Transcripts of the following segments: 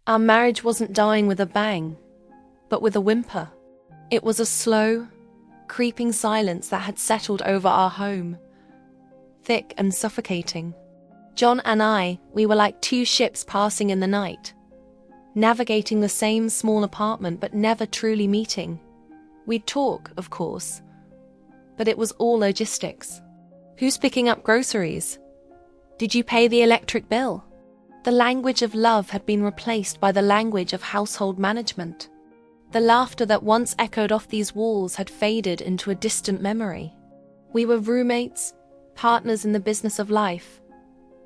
Our marriage wasn't dying with a bang, but with a whimper. It was a slow, creeping silence that had settled over our home, thick and suffocating. John and I, we were like two ships passing in the night, navigating the same small apartment but never truly meeting. We'd talk, of course, but it was all logistics. Who's picking up groceries? Did you pay the electric bill? The language of love had been replaced by the language of household management. The laughter that once echoed off these walls had faded into a distant memory. We were roommates, partners in the business of life,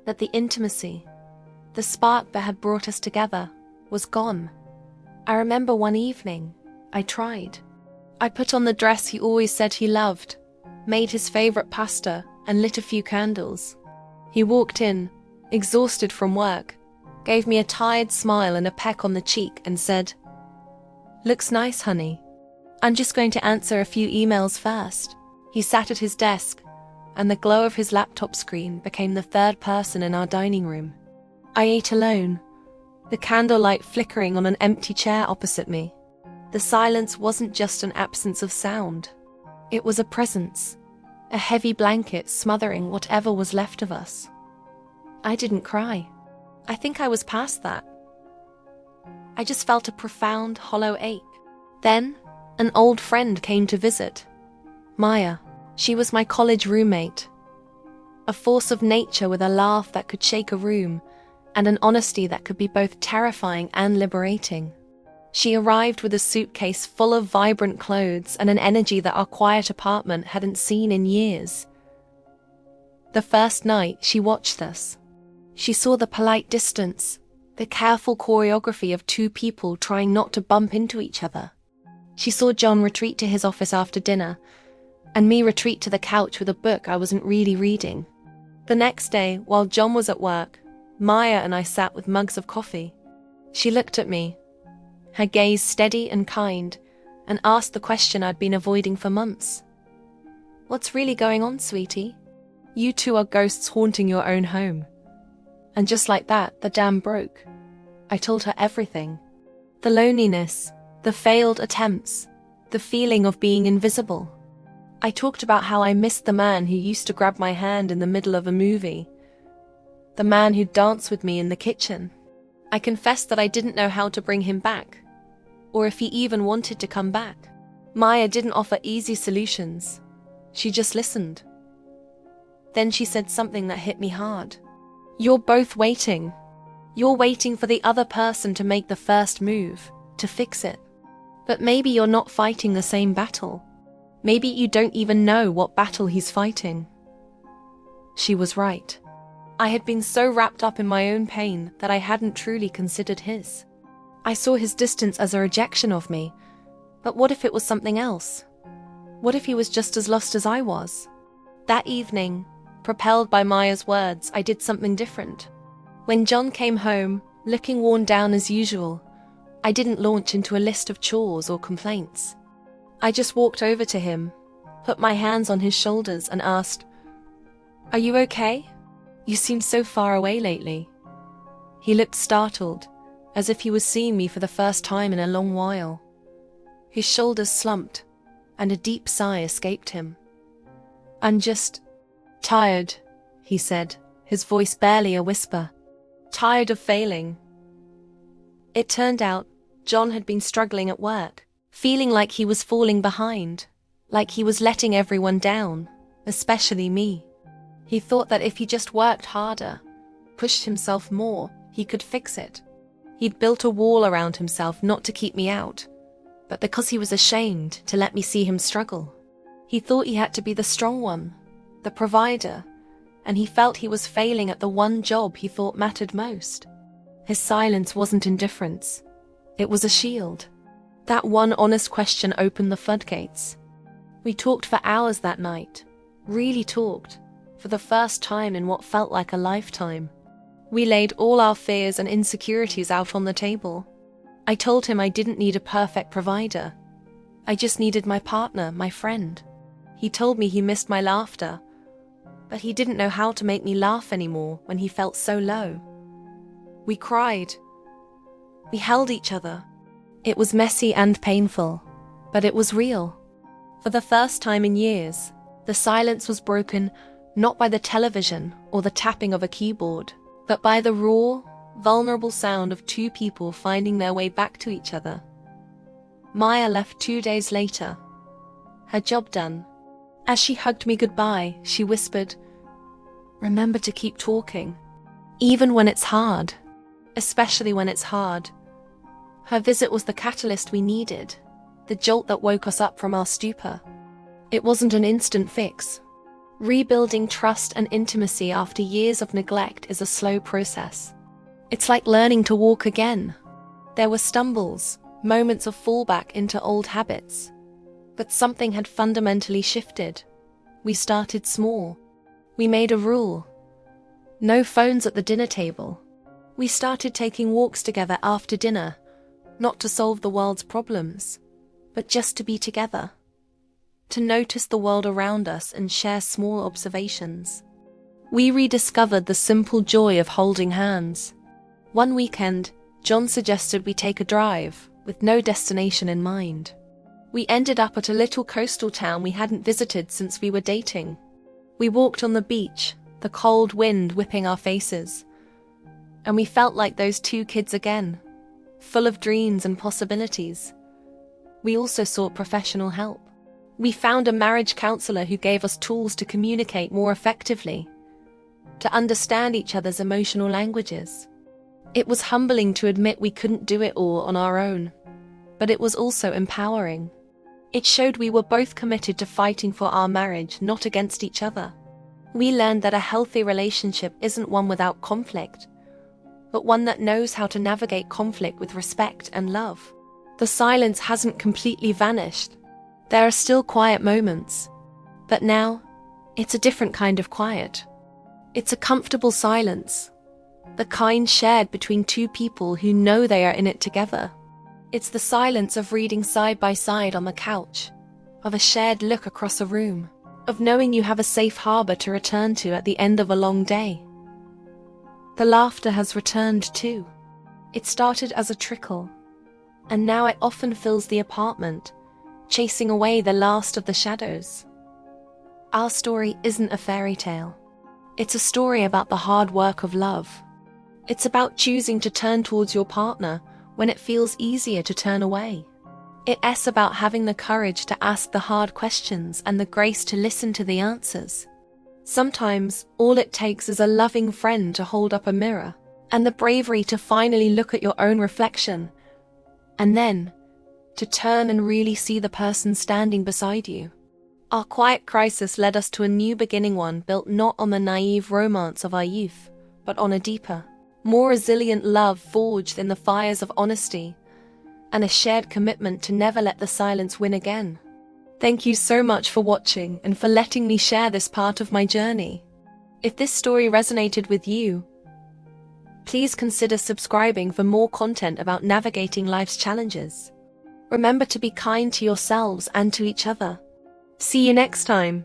but the intimacy, the spark that had brought us together, was gone. I remember one evening, I tried. I put on the dress he always said he loved, made his favorite pasta, and lit a few candles. He walked in, exhausted from work, gave me a tired smile and a peck on the cheek and said, "Looks nice, honey. I'm just going to answer a few emails first." He sat at his desk, and the glow of his laptop screen became the third person in our dining room. I ate alone, the candlelight flickering on an empty chair opposite me. The silence wasn't just an absence of sound. It was a presence, a heavy blanket smothering whatever was left of us. I didn't cry. I think I was past that. I just felt a profound, hollow ache. Then, an old friend came to visit. Maya. She was my college roommate. A force of nature with a laugh that could shake a room, and an honesty that could be both terrifying and liberating. She arrived with a suitcase full of vibrant clothes and an energy that our quiet apartment hadn't seen in years. The first night, she watched us. She saw the polite distance, the careful choreography of two people trying not to bump into each other. She saw John retreat to his office after dinner, and me retreat to the couch with a book I wasn't really reading. The next day, while John was at work, Maya and I sat with mugs of coffee. She looked at me, her gaze steady and kind, and asked the question I'd been avoiding for months. "What's really going on, sweetie? You two are ghosts haunting your own home." And just like that, the dam broke. I told her everything. The loneliness, the failed attempts, the feeling of being invisible. I talked about how I missed the man who used to grab my hand in the middle of a movie, the man who'd dance with me in the kitchen. I confessed that I didn't know how to bring him back, or if he even wanted to come back. Maya didn't offer easy solutions. She just listened. Then she said something that hit me hard. "You're both waiting. You're waiting for the other person to make the first move, to fix it. But maybe you're not fighting the same battle. Maybe you don't even know what battle he's fighting." She was right. I had been so wrapped up in my own pain that I hadn't truly considered his. I saw his distance as a rejection of me, but what if it was something else? What if he was just as lost as I was? That evening, propelled by Maya's words, I did something different. When John came home, looking worn down as usual, I didn't launch into a list of chores or complaints. I just walked over to him, put my hands on his shoulders and asked, "Are you okay? You seem so far away lately." He looked startled, as if he was seeing me for the first time in a long while. His shoulders slumped, and a deep sigh escaped him. "I'm just tired," he said, his voice barely a whisper. "Tired of failing." It turned out John had been struggling at work, feeling like he was falling behind, like he was letting everyone down, especially me. He thought that if he just worked harder, pushed himself more, he could fix it. He'd built a wall around himself not to keep me out, but because he was ashamed to let me see him struggle. He thought he had to be the strong one, the provider, and he felt he was failing at the one job he thought mattered most. His silence wasn't indifference. It was a shield. That one honest question opened the floodgates. We talked for hours that night, really talked, for the first time in what felt like a lifetime. We laid all our fears and insecurities out on the table. I told him I didn't need a perfect provider. I just needed my partner, my friend. He told me he missed my laughter, but he didn't know how to make me laugh anymore when he felt so low. We cried. We held each other. It was messy and painful, but it was real. For the first time in years, the silence was broken not by the television or the tapping of a keyboard, but by the raw, vulnerable sound of two people finding their way back to each other. Maya left 2 days later, her job done. As she hugged me goodbye, she whispered, "Remember to keep talking, even when it's hard, especially when it's hard." Her visit was the catalyst we needed, the jolt that woke us up from our stupor. It wasn't an instant fix. Rebuilding trust and intimacy after years of neglect is a slow process. It's like learning to walk again. There were stumbles, moments of fallback into old habits. But something had fundamentally shifted. We started small. We made a rule. No phones at the dinner table. We started taking walks together after dinner, not to solve the world's problems, but just to be together. To notice the world around us and share small observations. We rediscovered the simple joy of holding hands. One weekend, John suggested we take a drive, with no destination in mind. We ended up at a little coastal town we hadn't visited since we were dating. We walked on the beach, the cold wind whipping our faces. And we felt like those two kids again, full of dreams and possibilities. We also sought professional help. We found a marriage counselor who gave us tools to communicate more effectively, to understand each other's emotional languages. It was humbling to admit we couldn't do it all on our own, but it was also empowering. It showed we were both committed to fighting for our marriage, not against each other. We learned that a healthy relationship isn't one without conflict, but one that knows how to navigate conflict with respect and love. The silence hasn't completely vanished. There are still quiet moments, but now it's a different kind of quiet. It's a comfortable silence, the kind shared between two people who know they are in it together. It's the silence of reading side by side on the couch, of a shared look across a room, of knowing you have a safe harbor to return to at the end of a long day. The laughter has returned too. It started as a trickle, and now it often fills the apartment, chasing away the last of the shadows. Our story isn't a fairy tale. It's a story about the hard work of love. It's about choosing to turn towards your partner when it feels easier to turn away. It's about having the courage to ask the hard questions and the grace to listen to the answers. Sometimes, all it takes is a loving friend to hold up a mirror, and the bravery to finally look at your own reflection, and then, to turn and really see the person standing beside you. Our quiet crisis led us to a new beginning, one built not on the naive romance of our youth, but on a deeper, more resilient love forged in the fires of honesty, and a shared commitment to never let the silence win again. Thank you so much for watching and for letting me share this part of my journey. If this story resonated with you, please consider subscribing for more content about navigating life's challenges. Remember to be kind to yourselves and to each other. See you next time.